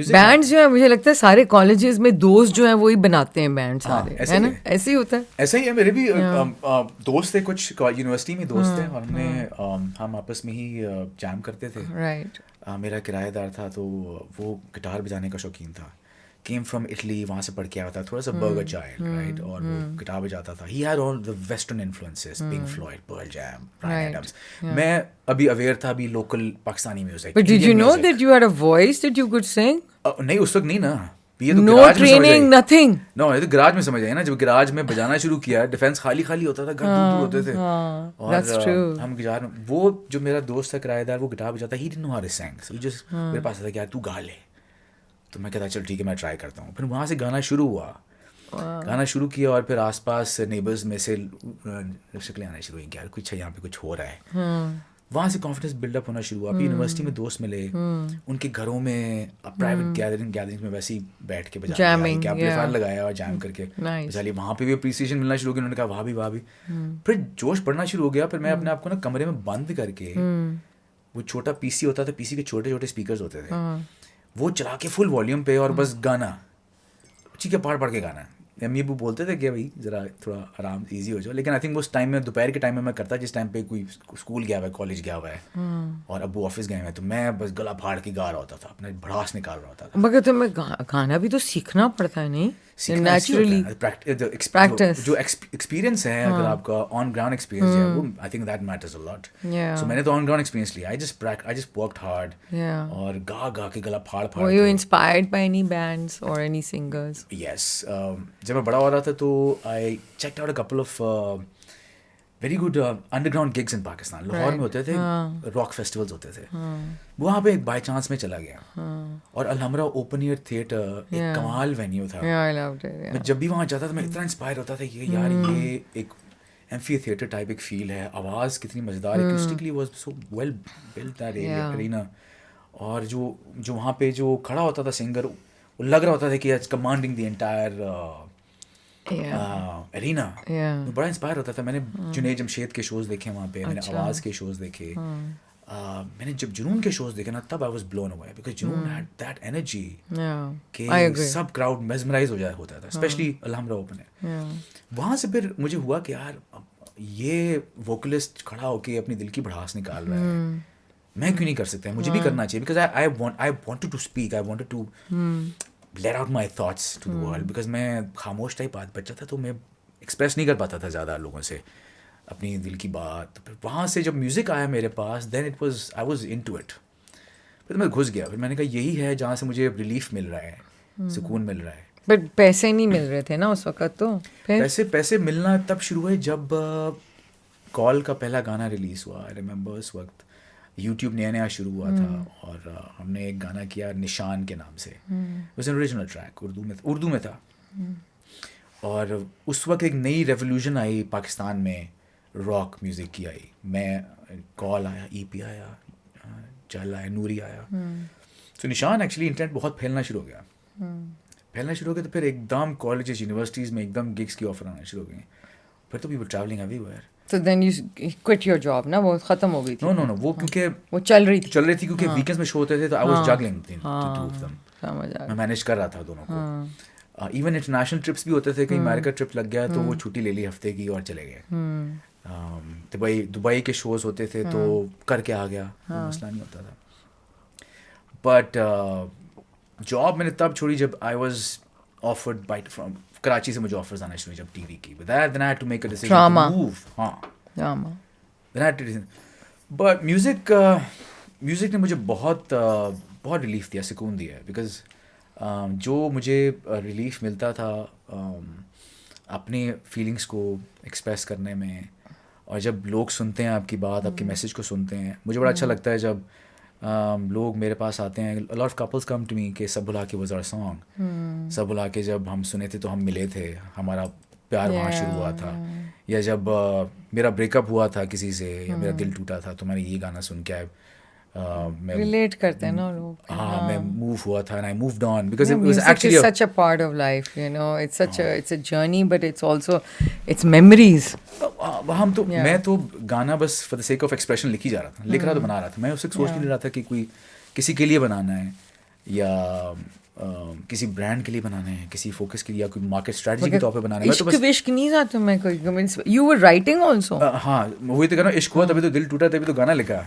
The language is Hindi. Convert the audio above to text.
बैंड्स जो है मुझे लगता है सारे कॉलेजेस में दोस्त जो है वही बनाते हैं बैंड सारे, है ना? ऐसे ही होता है. ऐसा ही है. मेरे भी दोस्त थे, कुछ यूनिवर्सिटी में दोस्त थे, और हम आपस में ही जैम करते थे. राइट. मेरा किराएदार था तो वो गिटार बजाने का शौकीन था. केम फ्रॉम इटली, वहाँ से पढ़ के आया था, थोड़ा सा बर्गर चाइल्ड, राइट, और वो गिटार बजाता था. He had all the western influences, Pink Floyd, Pearl Jam, Bryan Adams. मैं अभी अवेयर था अभी local Pakistani music. But did you know that you had a voice that you could sing? नहीं, उस वक्त नहीं ना. ये तो नो ट्रेनिंग, नथिंग. नो, ये तो गराज में समझ आए ना. जब गराज में बजाना शुरू किया, डिफेंस खाली खाली होता था, घर दूर होते थे, और हम गिटार में, वो जो मेरा दोस्त था किराएदार, वो गिटार बजाता, he didn't know how to sing, so he just मेरे पास आता कि यार तू गा ले. तो मैं कहता चल ठीक है, मैं ट्राई करता हूँ. फिर वहाँ से गाना शुरू हुआ, गाना शुरू किया, और फिर आसपास नेबर्स में से शक्लें आना शुरू हुई कि यार कुछ है यहाँ पे, कुछ हो रहा है. वहाँ से कॉन्फिडेंस बिल्डअप होना शुरू हुआ. फिर यूनिवर्सिटी में दोस्त मिले, उनके घरों में प्राइवेट गैदरिंग्स में वैसे ही बैठ के बजा एम्पलीफायर लगाया और जैम करके बजा लिया. वहाँ पे भी अप्रिसिएशन मिलना शुरू हो गया. उन्होंने कहा वहाँ भी. फिर जोश बढ़ना शुरू हो गया. फिर मैं अपने आप को ना कमरे में बंद करके, वो छोटा पीसी होता था, पीसी के छोटे छोटे स्पीकर्स होते थे, वो चला के फुल वॉल्यूम पे, और बस गाना, ठीक है, पढ़ के गाना. मम्मी अबू बोलते थे कि भाई ज़रा थोड़ा आराम ईजी हो जाओ, लेकिन आई थिंक उस टाइम में, दोपहर के टाइम में मैं करता जिस टाइम पे कोई स्कूल गया हुआ है, कॉलेज गया हुआ है, और अबू ऑफिस गए हुए हैं, तो मैं बस गला फाड़ के गा रहा होता था, अपना भड़ास निकाल रहा होता था. मगर तुम्हें गाना भी तो सीखना पड़ता है, नहीं? नेचुरली प्रैक्टिस, जो एक्सपीरियंस है, अगर आपका ऑन ग्राउंड एक्सपीरियंस है, वो I think that matters a lot. So मैंने तो ऑन ग्राउंड एक्सपीरियंस लिया. आई जस्ट वर्कड हार्ड, और गा के गला फाड़ Were you inspired by any bands or any singers? Yes. जब मैं बड़ा हो रहा था तो आई checked out a couple of very good underground gigs in Pakistan. Lahore में होते थे, रॉक फेस्टिवल्स होते थे. वहाँ पे एक बाय चांस में चला गया, और अलहमरा ओपन एयर थिएटर एक कमाल वेन्यू था. I loved it. मैं जब भी वहाँ जाता था, मैं इतना इंस्पायर होता था कि यार ये एक एम्फी थिएटर टाइप एक फील है, आवाज़ कितनी मज़ेदार, acoustically was so well built that arena. और जो वहाँ पे जो खड़ा होता था सिंगर, वो लग रहा होता था कि it's commanding the entire arena. बड़ा इंस्पायर होता था. मैंने जुनैद जमशेद के शोज़ देखे वहाँ पे, मैंने आवाज़ के शोज़ देखे, मैंने जब जुनून के शोज़ देखे ना, तब I was blown away, because जुनून हैड दैट एनर्जी कि सब क्राउड मेस्मराइज हो जाए होता था, स्पेशली अलहमरा ओपन है. वहाँ से फिर मुझे हुआ कि यार ये वोकलिस्ट खड़ा होके अपनी दिल की भड़ास निकाल रहा है, मैं क्यों नहीं कर सकता? मुझे भी करना चाहिए, because I wanted to speak, I wanted to let out my thoughts to the world. Because मैं खामोश टाइप बच्चा था, तो मैं एक्सप्रेस नहीं कर पाता था ज़्यादा लोगों से अपनी दिल की बात. फिर वहाँ से जब म्यूज़िक आया मेरे पास, then I was into इट. फिर मैं घुस गया. फिर मैंने कहा यही है जहाँ से मुझे रिलीफ मिल रहा है, सुकून मिल रहा है. बट पैसे नहीं मिल रहे थे ना उस वक्त. तो पैसे मिलना तब शुरू हुए जब कॉल का पहला गाना रिलीज़ हुआ. आई रिमेंबर उस वक्त यूट्यूब नया शुरू हुआ था, और हमने एक गाना किया निशान के नाम से. उस ओरिजिनल ट्रैक उर्दू में था. और उस वक्त एक नई रेवोल्यूशन आई पाकिस्तान में, रॉक म्यूज़िक की आई. मैं कॉल आया, EP आया, चल आया, नूरी आया. तो निशान एक्चुअली इंटरनेट बहुत फैलना शुरू हो गया. तो फिर एकदम कॉलेजेस, यूनिवर्सिटीज़ में एकदम गिग्स की ऑफर आना शुरू हो गई. फिर तो we were travelling everywhere. So then you quit your job ना, वो ख़त्म हो गई थी? No, वो क्योंकि वो चल रही थी क्योंकि वीकेंड्स में शो होते थे, तो I was juggling the two of them. समझ आ गया. मैं मैनेज कर रहा था दोनों को. इवन इंटरनेशनल ट्रिप्स भी होते थे. कहीं अमेरिका ट्रिप लग गया तो वो छुट्टी ले ली हफ्ते की और चले गए. दुबई के शोज होते थे तो करके आ गया, मसला नहीं होता था. बट जॉब मैंने तब छोड़ी जब I was offered by from Karachi से. मुझे ऑफर्स आना शुरू जब टीवी की. Then I had to make a decision to move. Then I had to. But music ने मुझे बहुत रिलीफ दिया, सुकून दिया. बिकॉज जो मुझे रिलीफ मिलता था अपने फीलिंग्स को एक्सप्रेस करने में, और जब लोग सुनते हैं आपकी बात, आपके मैसेज को सुनते हैं, मुझे बड़ा अच्छा लगता है जब लोग मेरे पास आते हैं. A lot of couples come to me कि सब भुला के was our song. सब भुला के जब हम सुने थे तो हम मिले थे, हमारा प्यार वहाँ शुरू हुआ था. या जब मेरा ब्रेकअप हुआ था किसी से, या मेरा दिल टूटा था, तो मैंने ये गाना सुन के मैं रिलेट करते हैं ना लोग. मैं मूव हुआ था, and I moved on because it was music actually is such a part of life, you know. It's a journey, but it's also memories. हम तो मैं तो गाना बस for the sake of expression लिख ही जा रहा था, लिख रहा तो बना रहा था. मैं उससे सोच नहीं रहा था कि कोई किसी के लिए बनाना है या किसी ब्रांड के लिए बनाने हैं, किसी फोकस के लिए, या कोई मार्केट स्ट्रेटजी के तौर पे बनाने हैं। इश्क विश्क नहीं था तुम्हें कोई? You were writing also? हाँ, वही तो कहना, इश्क हुआ तभी तो दिल टूटा, तभी तो गाना लिखा।